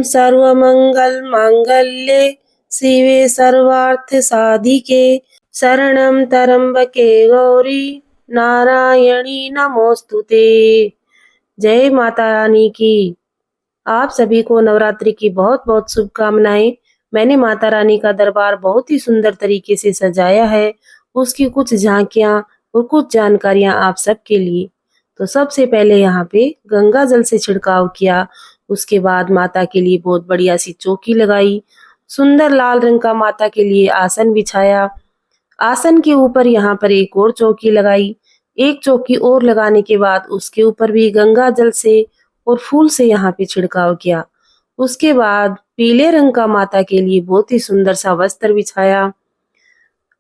सर्वमंगल मांगल्ये शिवे सर्वार्थ साधिके शरणं त्र्यंबके गौरी नारायणी नमोस्तुते। जय माता रानी की। आप सभी को नवरात्रि की बहुत बहुत शुभकामनाएं। मैंने माता रानी का दरबार बहुत ही सुंदर तरीके से सजाया है। उसकी कुछ झांकियां और कुछ जानकारियां आप सबके लिए। तो सबसे पहले यहाँ पे गंगा जल से छिड़काव किया। उसके बाद माता के लिए बहुत बढ़िया सी चौकी लगाई। सुंदर लाल रंग का माता के लिए आसन बिछाया। आसन के ऊपर यहाँ पर एक और चौकी लगाई। एक चौकी और लगाने के बाद उसके ऊपर भी गंगा जल से और फूल से यहाँ पे छिड़काव किया। उसके बाद पीले रंग का माता के लिए बहुत ही सुंदर सा वस्त्र बिछाया।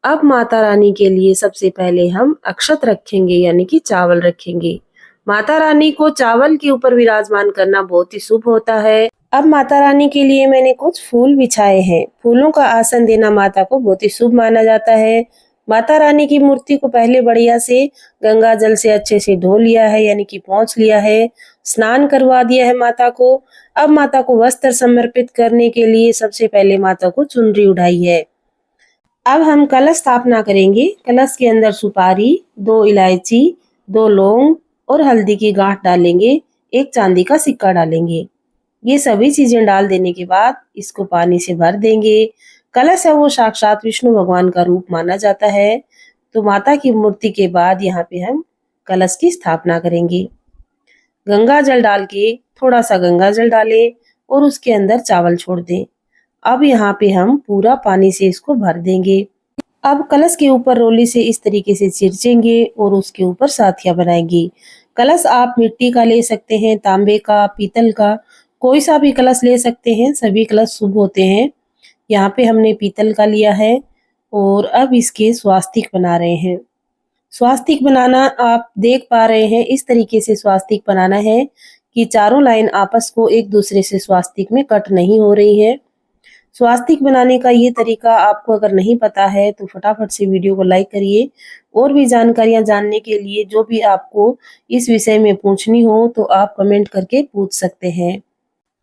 अब माता रानी के लिए सबसे पहले हम अक्षत रखेंगे, यानी कि चावल रखेंगे। माता रानी को चावल के ऊपर विराजमान करना बहुत ही शुभ होता है। अब माता रानी के लिए मैंने कुछ फूल बिछाए हैं। फूलों का आसन देना माता को बहुत ही शुभ माना जाता है। माता रानी की मूर्ति को पहले बढ़िया से गंगा जल से अच्छे से धो लिया है, यानी कि पोंछ लिया है। स्नान करवा दिया है माता को। अब माता को वस्त्र समर्पित करने के लिए सबसे पहले माता को चुनरी उठाई है। अब हम कलश स्थापना करेंगे। कलश के अंदर सुपारी, 2 इलायची, 2 लौंग और हल्दी की गांठ डालेंगे। एक चांदी का सिक्का डालेंगे। ये सभी चीजें डाल देने के बाद इसको पानी से भर देंगे। कलश है वो साक्षात विष्णु भगवान का रूप माना जाता है। तो माता की मूर्ति के बाद यहाँ पे हम कलश की स्थापना करेंगे। गंगा जल डाल के थोड़ा सा गंगा जल डालें और उसके अंदर चावल छोड़ दें। अब यहाँ पे हम पूरा पानी से इसको भर देंगे। अब कलश के ऊपर रोली से इस तरीके से छिड़चेंगे और उसके ऊपर साथिया बनाएंगे। कलश आप मिट्टी का ले सकते हैं, तांबे का, पीतल का, कोई सा भी कलश ले सकते हैं। सभी कलश शुभ होते हैं। यहाँ पे हमने पीतल का लिया है और अब इसके स्वास्तिक बना रहे हैं। स्वास्तिक बनाना आप देख पा रहे हैं। इस तरीके से स्वास्तिक बनाना है कि चारों लाइन आपस को एक दूसरे से स्वास्तिक में कट नहीं हो रही है। स्वास्तिक बनाने का ये तरीका आपको अगर नहीं पता है तो फटाफट से वीडियो को लाइक करिए। और भी जानकारियां जानने के लिए जो भी आपको इस विषय में पूछनी हो तो आप कमेंट करके पूछ सकते हैं।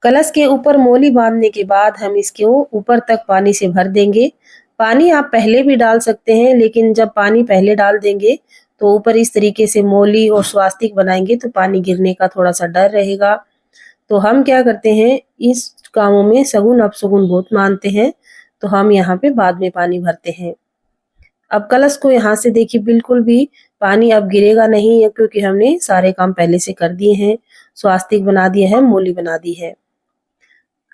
कलश के ऊपर मोली बांधने के बाद हम इसको ऊपर तक पानी से भर देंगे। पानी आप पहले भी डाल सकते हैं, लेकिन जब पानी पहले डाल देंगे तो ऊपर इस तरीके से मोली और स्वास्तिक बनाएंगे तो पानी गिरने का थोड़ा सा डर रहेगा। तो हम क्या करते हैं, इस कामों में सगुन अपशगुन बहुत मानते हैं, तो हम यहाँ पे बाद में पानी भरते हैं। अब कलश को यहाँ से देखिए बिल्कुल भी पानी अब गिरेगा नहीं है, क्योंकि हमने सारे काम पहले से कर दिए हैं। स्वास्तिक बना दिया है, मोली बना दी है।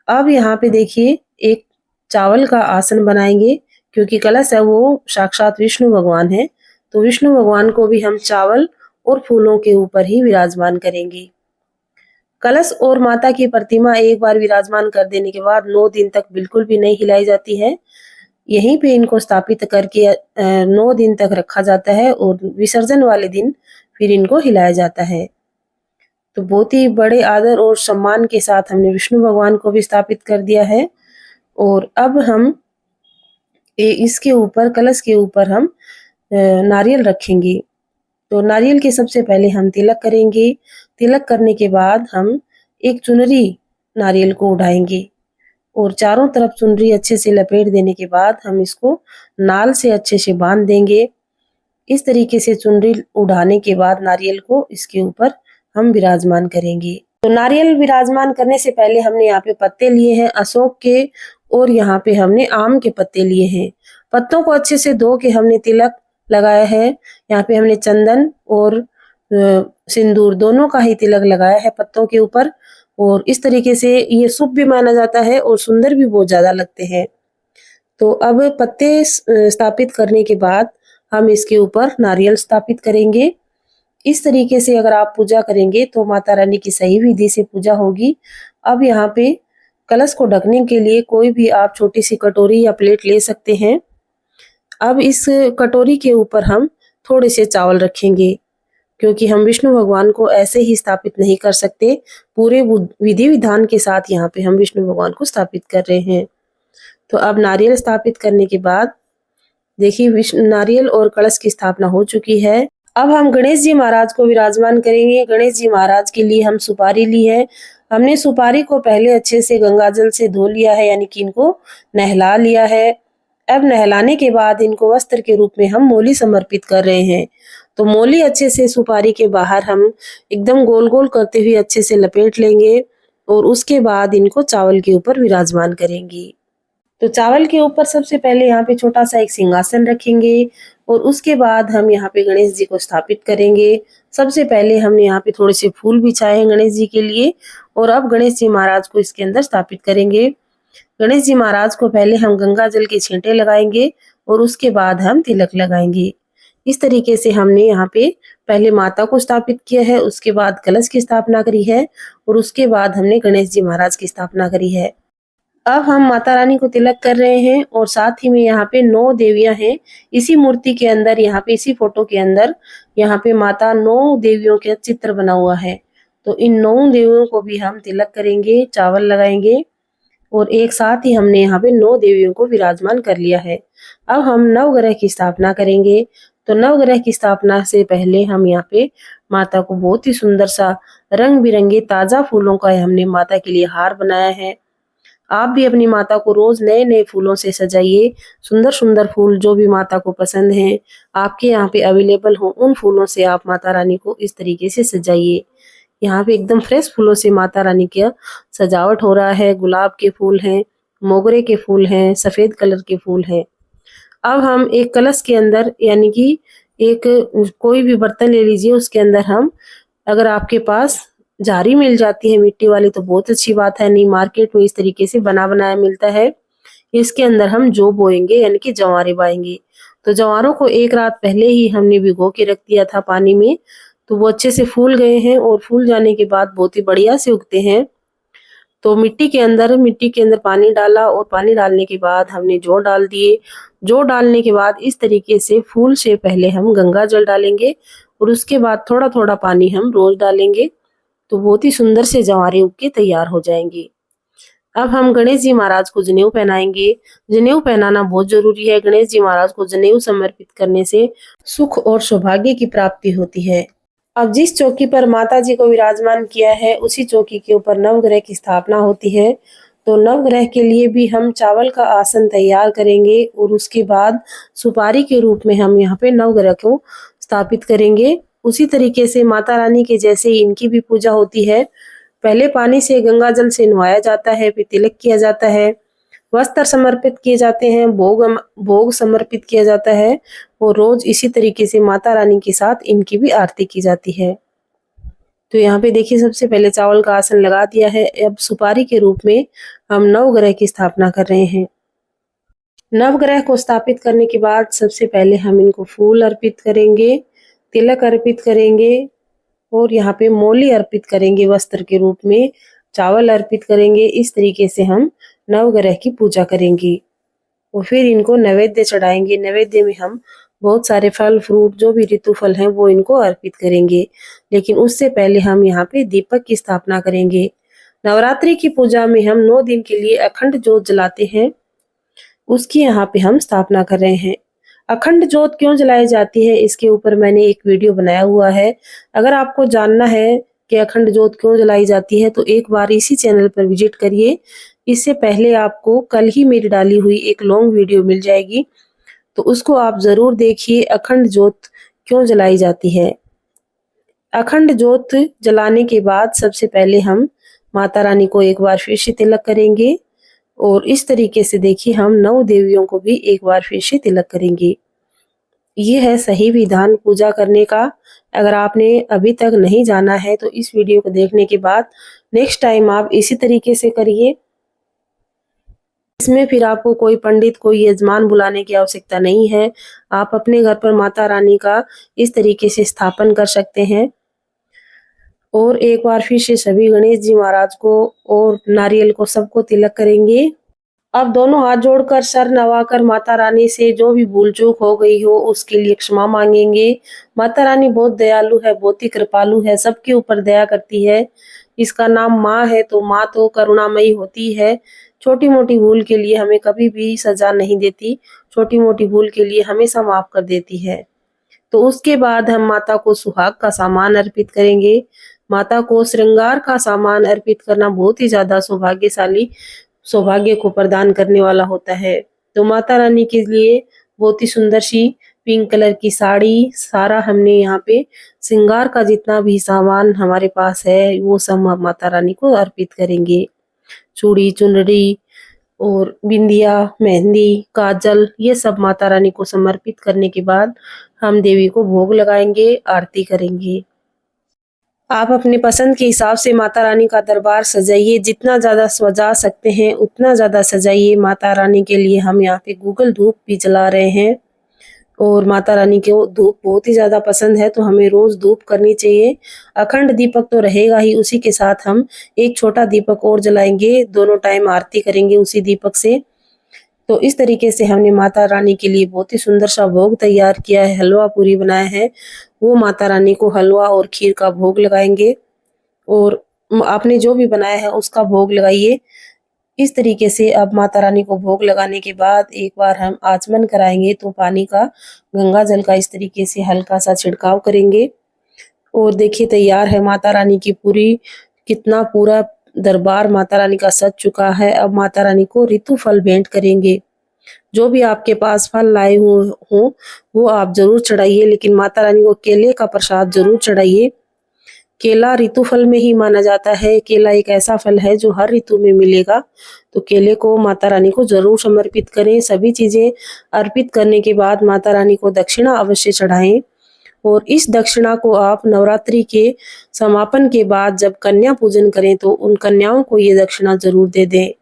अब यहाँ पे देखिए एक चावल का आसन बनाएंगे, क्योंकि कलश है वो साक्षात विष्णु भगवान है। तो विष्णु भगवान को भी हम चावल और फूलों के ऊपर ही विराजमान करेंगे। कलश और माता की प्रतिमा एक बार विराजमान कर देने के बाद 9 दिन तक बिल्कुल भी नहीं हिलाई जाती है। यहीं पे इनको स्थापित करके 9 दिन तक रखा जाता है और विसर्जन वाले दिन फिर इनको हिलाया जाता है। तो बहुत ही बड़े आदर और सम्मान के साथ हमने विष्णु भगवान को भी स्थापित कर दिया है। और अब हम इसके ऊपर, कलश के ऊपर हम नारियल रखेंगे। तो नारियल के सबसे पहले हम तिलक करेंगे। तिलक करने के बाद हम एक चुनरी नारियल को उठाएंगे और चारों तरफ चुनरी अच्छे से लपेट देने के बाद हम इसको नाल से अच्छे से बांध देंगे। इस तरीके से चुनरी उठाने के बाद नारियल को इसके ऊपर हम विराजमान करेंगे। तो नारियल विराजमान करने से पहले हमने यहाँ पे पत्ते लिए हैं अशोक के, और यहाँ पे हमने आम के पत्ते लिए हैं। पत्तों को अच्छे से धो के हमने तिलक लगाया है। यहाँ पे हमने चंदन और सिंदूर दोनों का ही तिलक लगाया है पत्तों के ऊपर। और इस तरीके से ये शुभ भी माना जाता है और सुंदर भी बहुत ज्यादा लगते हैं। तो अब पत्ते स्थापित करने के बाद हम इसके ऊपर नारियल स्थापित करेंगे। इस तरीके से अगर आप पूजा करेंगे तो माता रानी की सही विधि से पूजा होगी। अब यहाँ पे कलश को ढकने के लिए कोई भी आप छोटी सी कटोरी या प्लेट ले सकते हैं। अब इस कटोरी के ऊपर हम थोड़े से चावल रखेंगे, क्योंकि हम विष्णु भगवान को ऐसे ही स्थापित नहीं कर सकते। पूरे विधि विधान के साथ यहाँ पे हम विष्णु भगवान को स्थापित कर रहे हैं। तो अब नारियल स्थापित करने के बाद देखिए नारियल और कलश की स्थापना हो चुकी है। अब हम गणेश जी महाराज को विराजमान करेंगे। गणेश जी महाराज के लिए हम सुपारी ली है। हमने सुपारी को पहले अच्छे से गंगा जल से धो लिया है, यानी कि इनको नहला लिया है। अब नहलाने के बाद इनको वस्त्र के रूप में हम मोली समर्पित कर रहे हैं। तो मोली अच्छे से सुपारी के बाहर हम एकदम गोल गोल करते हुए अच्छे से लपेट लेंगे और उसके बाद इनको चावल के ऊपर विराजमान करेंगे। तो चावल के ऊपर सबसे पहले यहाँ पे छोटा सा एक सिंहासन रखेंगे और उसके बाद हम यहाँ पे गणेश जी को स्थापित करेंगे। सबसे पहले हमने यहाँ पे थोड़े से फूल बिछाए हैं गणेश जी के लिए और अब गणेश जी महाराज को इसके अंदर स्थापित करेंगे। गणेश जी महाराज को पहले हम गंगा जल के छींटे लगाएंगे और उसके बाद हम तिलक लगाएंगे। इस तरीके से हमने यहाँ पे पहले माता को स्थापित किया है, उसके बाद कलश की स्थापना करी है और उसके बाद हमने गणेश जी महाराज की स्थापना करी है। अब हम माता रानी को तिलक कर रहे हैं और साथ ही में यहाँ पे 9 देवियां हैं। इसी मूर्ति के अंदर, यहाँ पे इसी फोटो के अंदर यहाँ पे माता 9 देवियों के चित्र बना हुआ है। तो इन 9 देवियों को भी हम तिलक करेंगे, चावल लगाएंगे और एक साथ ही हमने यहाँ पे 9 देवियों को विराजमान कर लिया है। अब हम नवग्रह की स्थापना करेंगे। तो नवग्रह की स्थापना से पहले हम यहाँ पे माता को बहुत ही सुंदर सा रंग बिरंगे ताजा फूलों का हमने माता के लिए हार बनाया है। आप भी अपनी माता को रोज नए नए फूलों से सजाइए। सुंदर सुंदर फूल जो भी माता को पसंद हैं, आपके यहाँ पे अवेलेबल हो, उन फूलों से आप माता रानी को इस तरीके से सजाइए। यहाँ पे एकदम फ्रेश फूलों से माता रानी का सजावट हो रहा है। गुलाब के फूल हैं, मोगरे के फूल हैं, सफेद कलर के फूल हैं। अब हम एक कलश के अंदर, यानी कि एक कोई भी बर्तन ले लीजिए, उसके अंदर हम, अगर आपके पास जारी मिल जाती है मिट्टी वाली तो बहुत अच्छी बात है, नहीं मार्केट में इस तरीके से बना बनाया मिलता है। इसके अंदर हम जौ बोएंगे, यानी कि जवारे बाएंगे। तो जवारों को एक रात पहले ही हमने भिगो के रख दिया था पानी में, तो वो अच्छे से फूल गए हैं और फूल जाने के बाद बहुत ही बढ़िया से उगते हैं। तो मिट्टी के अंदर पानी डाला और पानी डालने के बाद हमने जौ डाल दिए। जौ डालने के बाद इस तरीके से फूल से पहले हम गंगा जल डालेंगे और उसके बाद थोड़ा थोड़ा पानी हम रोज डालेंगे। तो बहुत ही सुंदर से जवारे उग के तैयार हो जाएंगे। अब हम गणेश जी महाराज को जनेऊ पहनाएंगे। जनेऊ पहनाना बहुत जरूरी है। गणेश जी महाराज को जनेऊ समर्पित करने से सुख और सौभाग्य की प्राप्ति होती है। अब जिस चौकी पर माता जी को विराजमान किया है, उसी चौकी के ऊपर नवग्रह की स्थापना होती है। तो नवग्रह के लिए भी हम चावल का आसन तैयार करेंगे और उसके बाद सुपारी के रूप में हम यहाँ पे नवग्रह को स्थापित करेंगे। उसी तरीके से माता रानी के जैसे इनकी भी पूजा होती है। पहले पानी से गंगा जल से नहाया जाता है, फिर तिलक किया जाता है, वस्त्र समर्पित किए जाते हैं, भोग समर्पित किया जाता है और रोज इसी तरीके से माता रानी के साथ इनकी भी आरती की जाती है। तो यहाँ पे देखिए, सबसे पहले चावल का आसन लगा दिया है। अब सुपारी के रूप में हम नवग्रह की स्थापना कर रहे हैं। नवग्रह को स्थापित करने के बाद सबसे पहले हम इनको फूल अर्पित करेंगे, तिलक अर्पित करेंगे और यहाँ पे मोली अर्पित करेंगे वस्त्र के रूप में, चावल अर्पित करेंगे। इस तरीके से हम नवग्रह की पूजा करेंगे और फिर इनको नैवेद्य चढ़ाएंगे। नैवेद्य में हम बहुत सारे फल फ्रूट, जो भी ऋतु फल हैं, वो इनको अर्पित करेंगे। लेकिन उससे पहले हम यहाँ पे दीपक की स्थापना करेंगे। नवरात्रि की पूजा में हम 9 दिन के लिए अखंड ज्योत जलाते हैं, उसकी यहाँ पे हम स्थापना कर रहे हैं। अखंड ज्योत क्यों जलाई जाती है, इसके ऊपर मैंने एक वीडियो बनाया हुआ है। अगर आपको जानना है कि अखंड ज्योत क्यों जलाई जाती है तो एक बार इसी चैनल पर विजिट करिए। इससे पहले आपको कल ही मेरी डाली हुई एक लॉन्ग वीडियो मिल जाएगी, तो उसको आप जरूर देखिए। अखंड ज्योत क्यों जलाई जाती है। अखंड ज्योत जलाने के बाद सबसे पहले हम माता रानी को एक बार फिर से तिलक करेंगे और इस तरीके से देखिए, हम 9 देवियों को भी एक बार फिर से तिलक करेंगे। ये है सही विधान पूजा करने का। अगर आपने अभी तक नहीं जाना है तो इस वीडियो को देखने के बाद नेक्स्ट टाइम आप इसी तरीके से करिए। इसमें फिर आपको कोई पंडित, कोई यजमान बुलाने की आवश्यकता नहीं है। आप अपने घर पर माता रानी का इस तरीके से स्थापन कर सकते हैं। और एक बार फिर से सभी गणेश जी महाराज को और नारियल को सबको तिलक करेंगे। अब दोनों हाथ जोड़कर सर नवाकर माता रानी से जो भी भूल चूक हो गई हो उसके लिए क्षमा मांगेंगे। माता रानी बहुत दयालु है, बहुत ही कृपालु है, सबके ऊपर दया करती है। इसका नाम माँ है, तो माँ तो करुणामयी होती है। छोटी मोटी भूल के लिए हमें कभी भी सजा नहीं देती, छोटी मोटी भूल के लिए हमेशा माफ कर देती है। तो उसके बाद हम माता को सुहाग का सामान अर्पित करेंगे। माता को श्रृंगार का सामान अर्पित करना बहुत ही ज्यादा सौभाग्य को प्रदान करने वाला होता है। तो माता रानी के लिए बहुत ही सुंदर सी पिंक कलर की साड़ी, सारा हमने यहाँ पे श्रृंगार का जितना भी सामान हमारे पास है वो सब हम माता रानी को अर्पित करेंगे। चूड़ी, चुनरी और बिंदिया, मेहंदी, काजल, ये सब माता रानी को समर्पित करने के बाद हम देवी को भोग लगाएंगे, आरती करेंगे। आप अपनी पसंद के हिसाब से माता रानी का दरबार सजाइए, जितना ज़्यादा सजा सकते हैं उतना ज़्यादा सजाइए। माता रानी के लिए हम यहाँ पे गूगल धूप भी जला रहे हैं और माता रानी को धूप बहुत ही ज़्यादा पसंद है, तो हमें रोज़ धूप करनी चाहिए। अखंड दीपक तो रहेगा ही, उसी के साथ हम एक छोटा दीपक और जलाएंगे, दोनों टाइम आरती करेंगे उसी दीपक से। तो इस तरीके से हमने माता रानी के लिए बहुत ही सुंदर सा भोग तैयार किया है, हलवा पूरी बनाया है। वो माता रानी को हलवा और खीर का भोग लगाएंगे और आपने जो भी बनाया है उसका भोग लगाइए। इस तरीके से अब माता रानी को भोग लगाने के बाद एक बार हम आचमन कराएंगे, तो पानी का, गंगा जल का इस तरीके से हल्का सा छिड़काव करेंगे। और देखिए तैयार है माता रानी की पूरा दरबार माता रानी का सज चुका है। अब माता रानी को ऋतु फल भेंट करेंगे। जो भी आपके पास फल लाए हो वो आप जरूर चढ़ाइए, लेकिन माता रानी को केले का प्रसाद जरूर चढ़ाइए। केला ऋतु फल में ही माना जाता है। केला एक ऐसा फल है जो हर ऋतु में मिलेगा, तो केले को माता रानी को जरूर समर्पित करें। सभी चीजें अर्पित करने के बाद माता रानी को दक्षिणा अवश्य चढ़ाएं और इस दक्षिणा को आप नवरात्रि के समापन के बाद जब कन्या पूजन करें तो उन कन्याओं को ये दक्षिणा जरूर दे दें,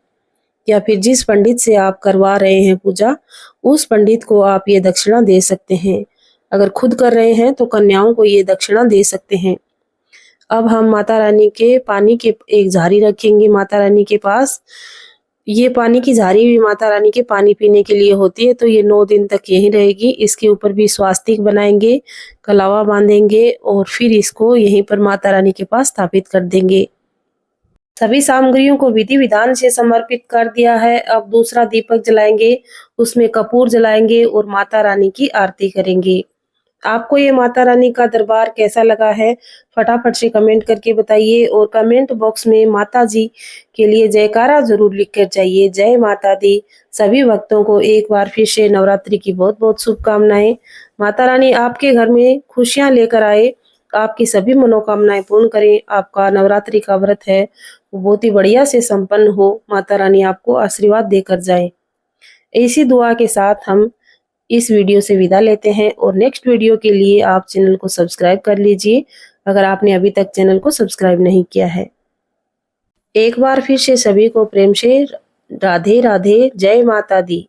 या फिर जिस पंडित से आप करवा रहे हैं पूजा उस पंडित को आप ये दक्षिणा दे सकते हैं। अगर खुद कर रहे हैं तो कन्याओं को ये दक्षिणा दे सकते हैं। अब हम माता रानी के पानी के एक झारी रखेंगे माता रानी के पास। ये पानी की झारी भी माता रानी के पानी पीने के लिए होती है, तो ये 9 दिन तक यहीं रहेगी। इसके ऊपर भी स्वास्तिक बनाएंगे, कलावा बांधेंगे और फिर इसको यहीं पर माता रानी के पास स्थापित कर देंगे। सभी सामग्रियों को विधि विधान से समर्पित कर दिया है। अब दूसरा दीपक जलाएंगे, उसमें कपूर जलाएंगे और माता रानी की आरती करेंगे। आपको ये माता रानी का दरबार कैसा लगा है फटाफट से कमेंट करके बताइए और कमेंट बॉक्स में माता जी के लिए जयकारा जरूर लिख कर जाइए। जय माता दी। सभी भक्तों को एक बार फिर से नवरात्रि की बहुत बहुत शुभकामनाएं। माता रानी आपके घर में खुशियां लेकर आए, आपकी सभी मनोकामनाएं पूर्ण करें। आपका नवरात्रि का व्रत है वो बहुत ही बढ़िया से संपन्न हो, माता रानी आपको आशीर्वाद देकर जाए। इसी दुआ के साथ हम इस वीडियो से विदा लेते हैं और नेक्स्ट वीडियो के लिए आप चैनल को सब्सक्राइब कर लीजिए अगर आपने अभी तक चैनल को सब्सक्राइब नहीं किया है। एक बार फिर से सभी को प्रेम से राधे राधे। जय माता दी।